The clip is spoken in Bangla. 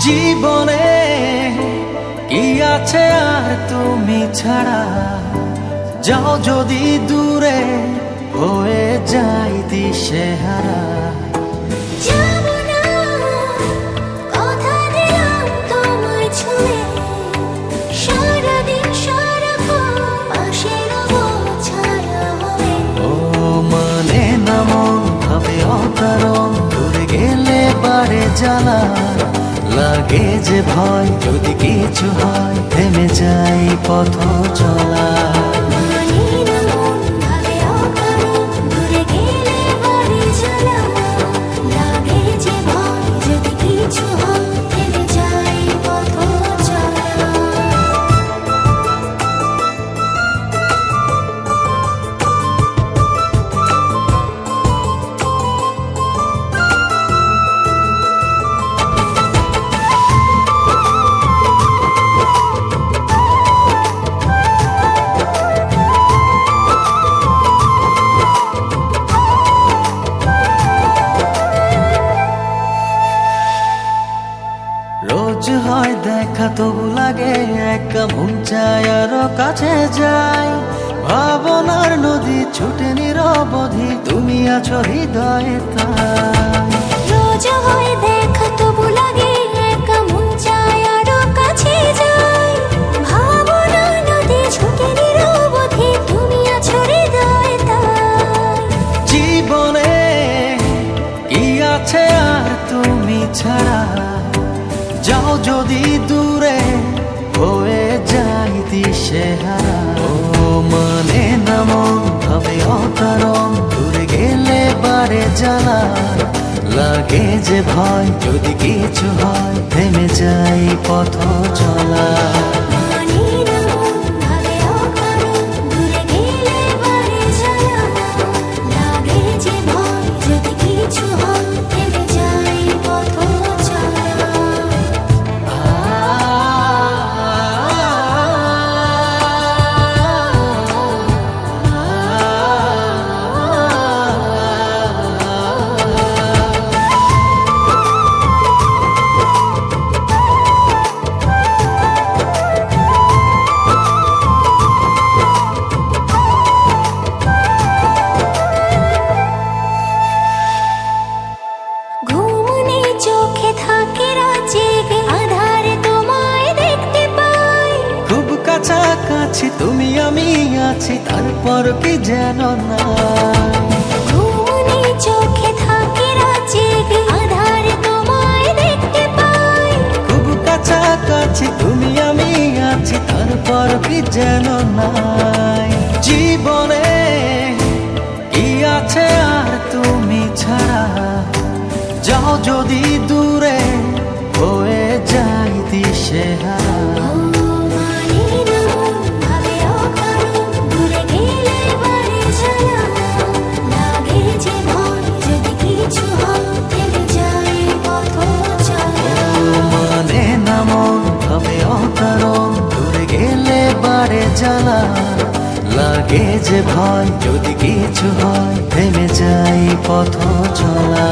জীবনে কি আছে আর তুমি ছাড়া, যাও যদি দূরে হয়ে যাই দিশেহারা। যাবো না, কথা দিলাম তোমায় ছুঁয়ে, সারাদিন সারাক্ষণ পাশে রবো ছায়া হয়ে। ও মানে না মন ভাবে অকারণ, দূরে গেলে বাড়ে জ্বালা, লাগে যে ভয় যদি কিছু হয় থেমে যাই পথ চলা। মানে না মন ভাবে অকারণ, দূরে গেলে বাড়ে জ্বালা, লাগে যে ভয় যদি কিছু হয় থেমে যাই পথ চলা। রোজ হয় দেখা তবু লাগে একা, মন চায় আরো কাছে যাই। ভাবনার নদী ছুটে নিরবধি, তুমি আছো হৃদয়ে তাই। রোজ হয় দেখা তবু লাগে একা, মন চায় আরো কাছে যাই। ভাবনা নদী ছুটে নিরবধি, তুমি আছো হৃদয়ে তাই। জীবনে কি আছে আর তুমি ছাড়া, যাও যদি দূরে হয়ে যাই দিশেহারা। ও মানে না মন ভাবে অকারণ, দূরে গেলে বাড়ে জ্বালা, লাগে যে ভয় যদি কিছু হয় থেমে যাই পথ চলা। মানে না মন ভাবে অকারণ, দূরে গেলে বাড়ে জ্বালা, লাগে যে ভয় যদি কিছু হয় থেমে যাই পথ চলা। ঘুমনে চোখে থাকে রাত জেগে, আধারে তোমায় দেখতে পাই। খুব কাছাকাছি তুমি আমি আছি, তারপর কি যেন নাই। ঘুমনে চোখে থাকে রাত জেগে, আধারে তোমায় দেখতে পাই। খুব কাছাকাছি তুমি আমি আছি, তারপর কি যেন নাই। জীবনে কি আছে আর তুমি ছাড়া, যাও যদি দূরে হয়ে যাই দিশেহারা। মানে না মন ভাবে অকারণ, দূরে গেলে বাড়ে জ্বালা, লাগে যে ভয় যদি কিছু হয় থেমে যাই পথ চলা। মানে না মন ভাবে অকারণ, দূরে গেলে বাড়ে জ্বালা, লাগে যে ভয় যদি কিছু হয় থেমে যাই পথ চলা।